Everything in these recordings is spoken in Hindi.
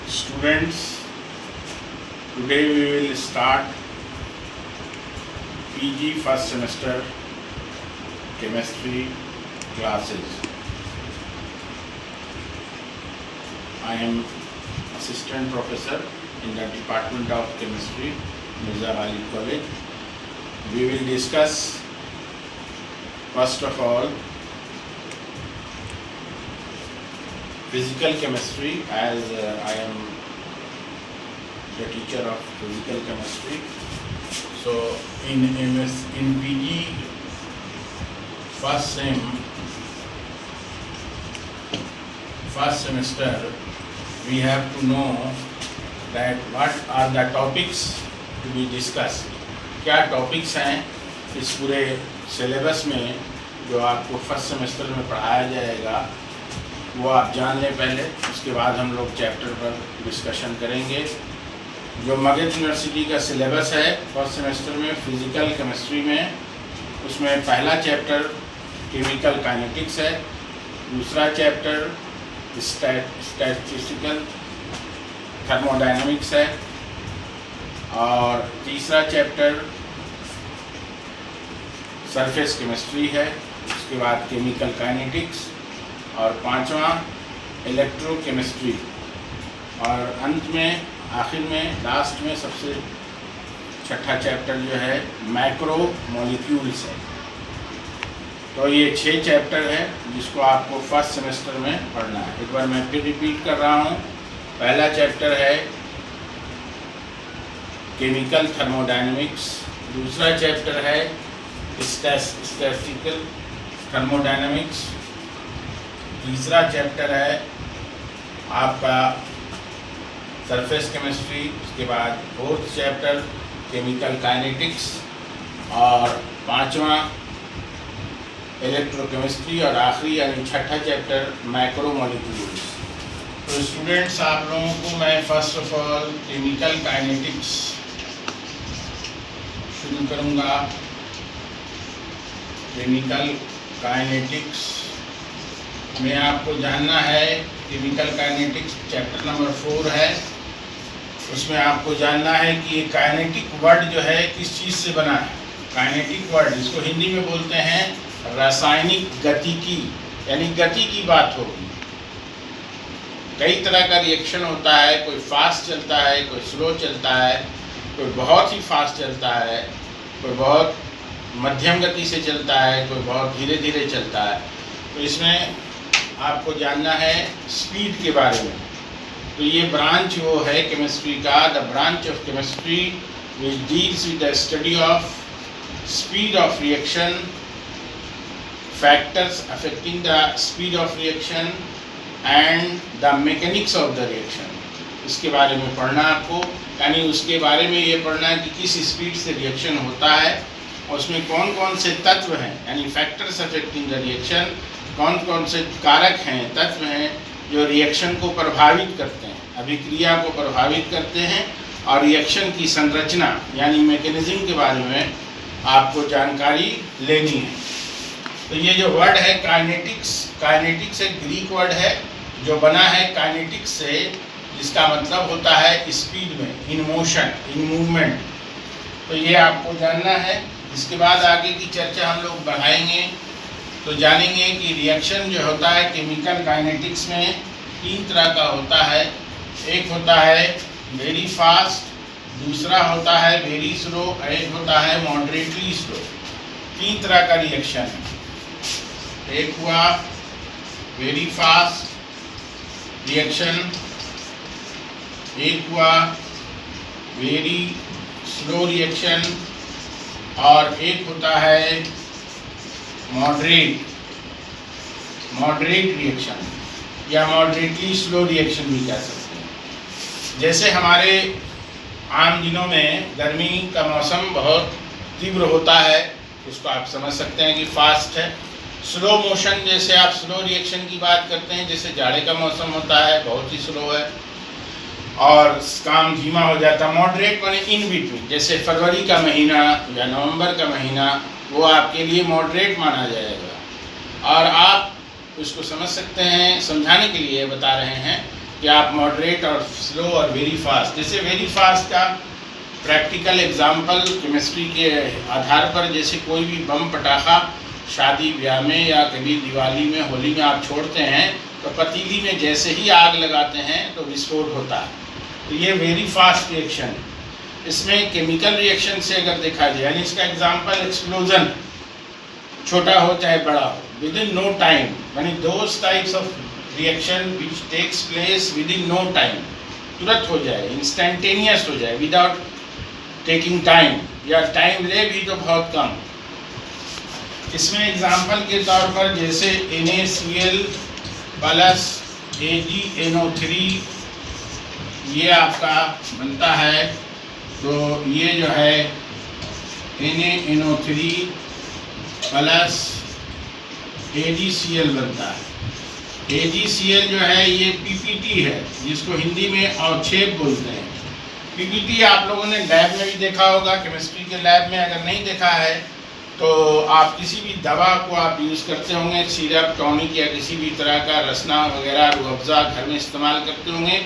Students, today we will start PG first semester chemistry classes. I am assistant professor in the Department of Chemistry, Mirza Ghalib College. We will discuss first of all physical chemistry, as I am the teacher of physical chemistry. So in PG first semester, we have to know that what are the topics to be discussed. क्या टॉपिक्स हैं इस पूरे सिलेबस में जो आपको फर्स्ट सेमेस्टर में पढ़ाया जाएगा, वो आप जान लें पहले, उसके बाद हम लोग चैप्टर पर डिस्कशन करेंगे। जो मगध यूनिवर्सिटी का सिलेबस है फर्स्ट सेमेस्टर में फिज़िकल केमिस्ट्री में, उसमें पहला चैप्टर केमिकल काइनेटिक्स है, दूसरा चैप्टर स्टैटिस्टिकल थर्मोडायनामिक्स है, और तीसरा चैप्टर सरफेस केमिस्ट्री है, उसके बाद केमिकल काइनेटिक्स, और पांचवा इलेक्ट्रोकेमिस्ट्री, और अंत में आखिर में लास्ट में सबसे छठा चैप्टर जो है मैक्रो मॉलिक्यूल्स है। तो ये 6 चैप्टर है जिसको आपको फर्स्ट सेमेस्टर में पढ़ना है। एक बार मैं फिर रिपीट कर रहा हूँ। पहला चैप्टर है केमिकल थर्मोडायनामिक्स, दूसरा चैप्टर है स्टैटिस्टिकल थर्मोडायनामिक्स, तीसरा चैप्टर है आपका सरफेस केमिस्ट्री, उसके बाद फोर्थ चैप्टर केमिकल काइनेटिक्स, और पांचवा इलेक्ट्रोकेमिस्ट्री, और आखिरी यानी छठा चैप्टर मैक्रो मॉलिक्यूल्स। तो स्टूडेंट्स, आप लोगों को मैं first of all chemical kinetics शुरू करूँगा। केमिकल काइनेटिक्स में आपको जानना है, केमिकल काइनेटिक्स चैप्टर नंबर 4 है। उसमें आपको जानना है कि ये काइनेटिक वर्ड जो है किस चीज़ से बना है। काइनेटिक वर्ड इसको हिंदी में बोलते हैं रासायनिक गतिकी, यानी गति की बात होगी। कई तरह का रिएक्शन होता है, कोई फास्ट चलता है, कोई स्लो चलता है, कोई बहुत ही फास्ट चलता है, कोई बहुत मध्यम गति से चलता है, कोई बहुत धीरे धीरे चलता है। तो इसमें आपको जानना है स्पीड के बारे में। तो ये ब्रांच वो है केमिस्ट्री का, the branch of chemistry which deals with the study of speed of reaction, factors affecting the speed of reaction and the mechanics of the reaction. इसके बारे में पढ़ना आपको, यानी उसके बारे में ये पढ़ना है कि किस स्पीड से रिएक्शन होता है, और उसमें कौन कौन से तत्व हैं, यानी फैक्टर्स अफेक्टिंग द रिएक्शन, कौन कौन से कारक हैं, तत्व हैं जो रिएक्शन को प्रभावित करते हैं, अभिक्रिया को प्रभावित करते हैं, और रिएक्शन की संरचना यानी मैकेनिज्म के बारे में आपको जानकारी लेनी है। तो ये जो वर्ड है काइनेटिक्स, काइनेटिक्स एक ग्रीक वर्ड है जो बना है काइनेटिक्स से, जिसका मतलब होता है स्पीड में, इन मोशन, इन मूवमेंट। तो ये आपको जानना है। इसके बाद आगे की चर्चा हम लोग बढ़ाएंगे तो जानेंगे कि रिएक्शन जो होता है केमिकल काइनेटिक्स में 3 तरह का होता है। एक होता है वेरी फास्ट, दूसरा होता है वेरी स्लो, एक होता है मॉडरेटली स्लो। 3 तरह का रिएक्शन है। एक हुआ वेरी फास्ट रिएक्शन, एक हुआ वेरी स्लो रिएक्शन, और एक होता है मॉडरेट रिएक्शन, या मॉडरेटली स्लो रिएक्शन भी कह सकते हैं। जैसे हमारे आम दिनों में गर्मी का मौसम बहुत तीव्र होता है, उसको आप समझ सकते हैं कि फास्ट है। स्लो मोशन, जैसे आप स्लो रिएक्शन की बात करते हैं, जैसे जाड़े का मौसम होता है, बहुत ही स्लो है और काम धीमा हो जाता है। मॉडरेट माने इन बिटवीन, जैसे फरवरी का महीना या नवंबर का महीना, वो आपके लिए मॉडरेट माना जाएगा। और आप उसको समझ सकते हैं, समझाने के लिए बता रहे हैं कि आप मॉडरेट और स्लो और वेरी फास्ट, जैसे वेरी फास्ट का प्रैक्टिकल एग्जाम्पल केमिस्ट्री के आधार पर, जैसे कोई भी बम पटाखा शादी ब्याह में या कभी दिवाली में होली में आप छोड़ते हैं तो पतीली में जैसे ही आग लगाते हैं तो विस्फोट होता है। तो ये वेरी फास्ट रिएक्शन। इसमें केमिकल रिएक्शन से अगर देखा जाए, यानी इसका एग्जाम्पल एक्सप्लोजन, छोटा हो चाहे बड़ा हो, विद इन नो टाइम, यानी those types of reaction which takes place within no time, तुरंत हो जाए, इंस्टेंटेनियस हो जाए, विदाउट टेकिंग टाइम, या टाइम ले भी तो बहुत कम। इसमें एग्जाम्पल के तौर पर जैसे NaCl प्लस AgNO3 ये आपका बनता है, तो ये जो है NaNO3 प्लस AgCl बनता है। AgCl जो है ये PPT है, जिसको हिंदी में अवक्षेप बोलते हैं। PPT आप लोगों ने लैब में भी देखा होगा, केमिस्ट्री के लैब में। अगर नहीं देखा है तो आप किसी भी दवा को आप यूज़ करते होंगे, सिरप, टॉनिक या किसी भी तरह का रसना वगैरह, रूह अफ़ज़ा घर में इस्तेमाल करते होंगे,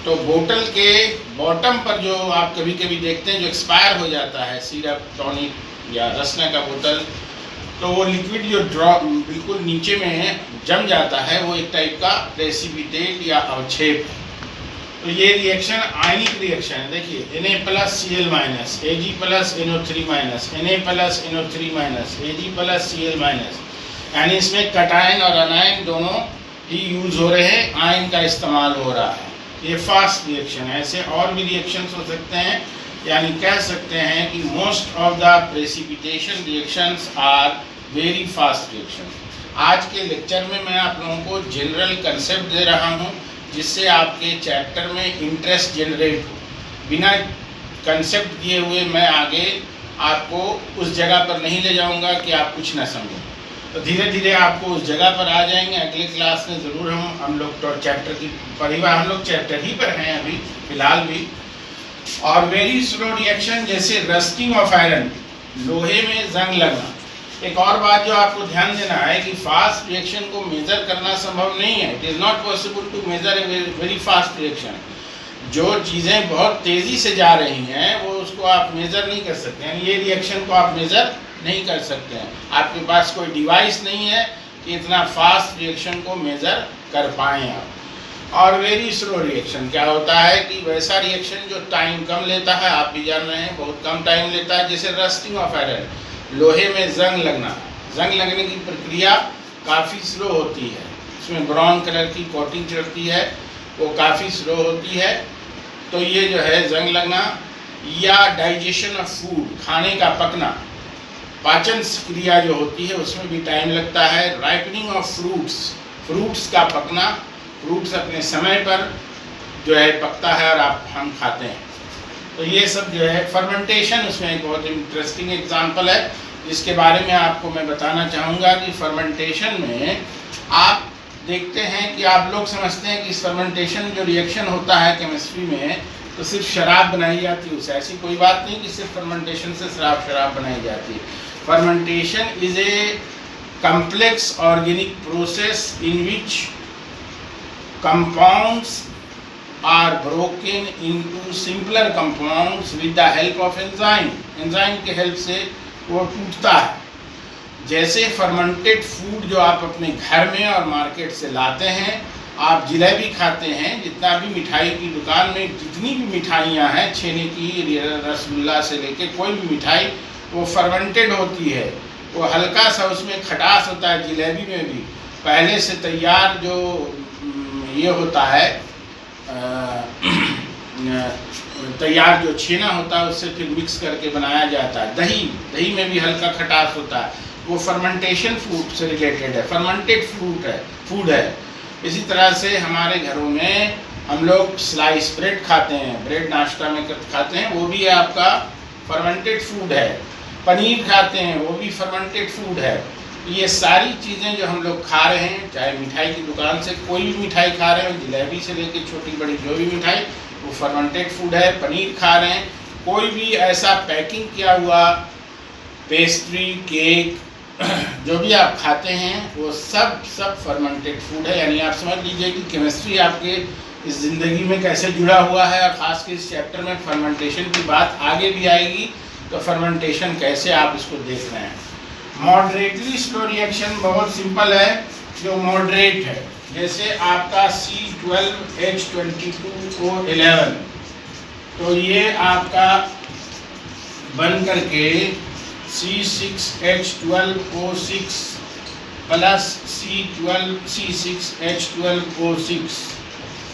तो बोतल के बॉटम पर जो आप कभी कभी देखते हैं जो एक्सपायर हो जाता है सिरप, टॉनिक या रसना का बोतल, तो वो लिक्विड जो ड्रॉप बिल्कुल नीचे में जम जाता है, वो एक टाइप का प्रेसिपिटेट या अवक्षेप है। तो ये रिएक्शन आयनिक रिएक्शन है। देखिए Na plus Cl minus, Ag plus NO3 minus, Na plus NO3 minus, Ag plus Cl minus, यानी इसमें कटायन और अनायन दोनों ही यूज हो रहे हैं, आयन का इस्तेमाल हो रहा है। ये फास्ट रिएक्शन है। ऐसे और भी रिएक्शंस हो सकते हैं, यानी कह सकते हैं कि most of the precipitation reactions are very fast reaction. आज के लेक्चर में मैं आप लोगों को जनरल कंसेप्ट दे रहा हूँ, जिससे आपके चैप्टर में इंटरेस्ट जनरेट हो। बिना कंसेप्ट दिए हुए मैं आगे आपको उस जगह पर नहीं ले जाऊंगा कि आप कुछ ना समझें। तो धीरे धीरे आपको उस जगह पर आ जाएंगे। अगले क्लास में ज़रूर हम लोग तो चैप्टर की परिवार, हम लोग चैप्टर ही पर हैं अभी फिलहाल भी। और वेरी स्लो रिएक्शन जैसे रस्टिंग ऑफ आयरन, लोहे में जंग लगना। एक और बात जो आपको ध्यान देना है कि फास्ट रिएक्शन को मेज़र करना संभव नहीं है। It is not possible to measure a very fast reaction. जो चीज़ें बहुत तेज़ी से जा रही हैं वो उसको आप मेज़र नहीं कर सकते, यानी ये रिएक्शन को आप मेज़र नहीं कर सकते हैं। आपके पास कोई डिवाइस नहीं है कि इतना फास्ट रिएक्शन को मेज़र कर पाएँ आप। और वेरी स्लो रिएक्शन क्या होता है कि वैसा रिएक्शन जो टाइम कम लेता है, आप भी जान रहे हैं बहुत कम टाइम लेता है, जैसे रस्टिंग ऑफ आयरन, लोहे में जंग लगना। जंग लगने की प्रक्रिया काफ़ी स्लो होती है, उसमें ब्राउन कलर की कोटिंग चढ़ती है, वो काफ़ी स्लो होती है। तो ये जो है जंग लगना। या डाइजेशन ऑफ फूड, खाने का पकना, पाचन क्रिया जो होती है उसमें भी टाइम लगता है। राइपनिंग ऑफ फ्रूट्स, फ्रूट्स का पकना, फ्रूट्स अपने समय पर जो है पकता है और हम खाते हैं। तो ये सब जो है फर्मेंटेशन, उसमें एक बहुत इंटरेस्टिंग एग्जांपल है जिसके बारे में आपको मैं बताना चाहूँगा कि फर्मेंटेशन में आप देखते हैं कि आप लोग समझते हैं कि फर्मेंटेशन जो रिएक्शन होता है केमिस्ट्री में तो सिर्फ शराब बनाई जाती है, उससे ऐसी कोई बात नहीं कि सिर्फ फर्मेंटेशन से शराब बनाई जाती है। Fermentation is a complex organic process in which compounds are broken into simpler compounds with the help of enzyme. Enzyme के हेल्प से वो टूटता है। जैसे फर्मेंटेड फूड जो आप अपने घर में और मार्केट से लाते हैं, आप जलेबी खाते हैं, जितना भी मिठाई की दुकान में जितनी भी मिठाइयाँ हैं, छेने की, रसगुल्ला से लेके कोई भी मिठाई, वो फर्मेंटेड होती है। वो हल्का सा उसमें खटास होता है। जलेबी में भी पहले से तैयार जो ये होता है तैयार जो छेना होता है उससे फिर मिक्स करके बनाया जाता है। दही में भी हल्का खटास होता है, वो फर्मेंटेशन फूड से रिलेटेड है, फर्मेंटेड फूड है। इसी तरह से हमारे घरों में हम लोग स्लाइस ब्रेड खाते हैं, ब्रेड नाश्ता में खाते हैं, वो भी आपका फर्मेंटेड फूड है। पनीर खाते हैं, वो भी फर्मेंटेड फूड है। ये सारी चीज़ें जो हम लोग खा रहे हैं, चाहे मिठाई की दुकान से कोई भी मिठाई खा रहे हैं, जलेबी से लेकर छोटी बड़ी जो भी मिठाई, वो फर्मेंटेड फूड है। पनीर खा रहे हैं, कोई भी ऐसा पैकिंग किया हुआ पेस्ट्री, केक जो भी आप खाते हैं वो सब फर्मेंटेड फूड है। यानी आप समझ लीजिए कि केमिस्ट्री आपके इस ज़िंदगी में कैसे जुड़ा हुआ है, और ख़ास कर इस चैप्टर में फर्मेंटेशन की बात आगे भी आएगी, तो फर्मेंटेशन कैसे आप इसको देख रहे हैं। मॉडरेटली स्लो रिएक्शन बहुत सिंपल है, जो मॉडरेट है, जैसे आपका C12H22O11, तो ये आपका बन करके C6H12O6 प्लस C6H12O6,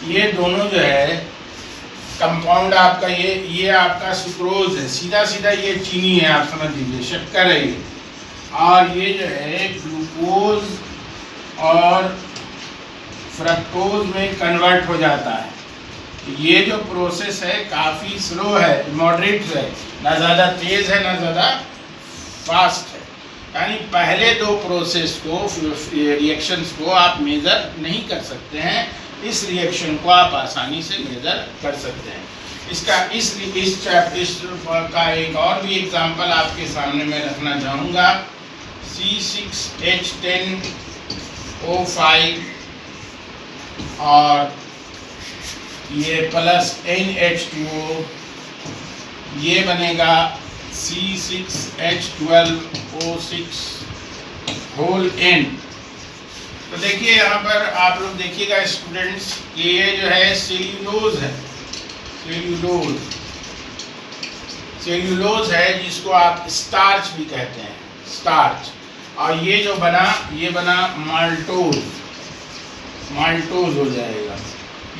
ये दोनों जो है कंपाउंड आपका, ये आपका सुक्रोज है, सीधा सीधा ये चीनी है, आप समझ लीजिए, शक्कर है ये, और ये जो है ग्लूकोज और फ्रक्टोज में कन्वर्ट हो जाता है। ये जो प्रोसेस है काफ़ी स्लो है, मॉडरेट है, ना ज़्यादा तेज़ है ना ज़्यादा फास्ट है। यानी पहले दो प्रोसेस को, रिएक्शंस को आप मेज़र नहीं कर सकते हैं, इस रिएक्शन को आप आसानी से मेज़र कर सकते हैं। इसका इस का एक और भी एग्जांपल आपके सामने मैं रखना चाहूँगा। C6H10O5 और ये प्लस NH2O, ये बनेगा C6H12O6 होल N। तो देखिए यहाँ पर आप लोग देखिएगा स्टूडेंट्स, ये जो है सेल्यूलोज है, सेल्यूलोज है जिसको आप स्टार्च भी कहते हैं, स्टार्च। और ये जो बना, ये बना माल्टोज हो जाएगा,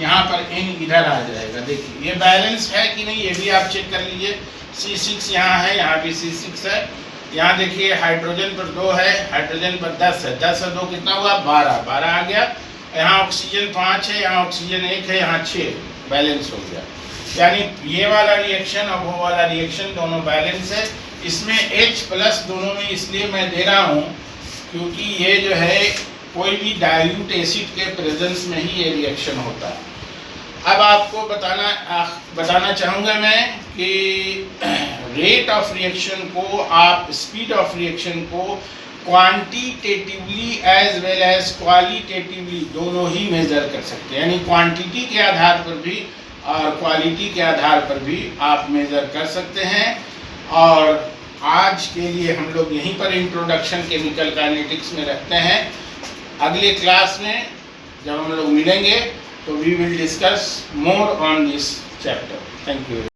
यहाँ पर N इधर आ जाएगा। देखिए ये बैलेंस है कि नहीं, ये भी आप चेक कर लीजिए। C6 यहाँ है, यहाँ भी C6 है, यहाँ देखिए हाइड्रोजन पर 2 है, हाइड्रोजन पर 10 है, 10 और 2 कितना हुआ, 12 आ गया। यहाँ ऑक्सीजन 5 है, यहाँ ऑक्सीजन 1 है, यहाँ 6, बैलेंस हो गया। यानी ये वाला रिएक्शन और वो वाला रिएक्शन दोनों बैलेंस है। इसमें H प्लस दोनों में इसलिए मैं दे रहा हूँ क्योंकि ये जो है कोई भी डाइल्यूट एसिड के प्रेजेंस में ही ये रिएक्शन होता है। अब आपको बताना चाहूँगा मैं कि रेट ऑफ रिएक्शन को आप, स्पीड ऑफ रिएक्शन को quantitatively as well as qualitatively दोनों ही मेजर कर सकते हैं। यानी क्वांटिटी के आधार पर भी और क्वालिटी के आधार पर भी आप मेजर कर सकते हैं। और आज के लिए हम लोग यहीं पर इंट्रोडक्शन केमिकल काइनेटिक्स में रखते हैं। अगले क्लास में जब हम लोग मिलेंगे तो we will discuss more on this chapter. Thank you.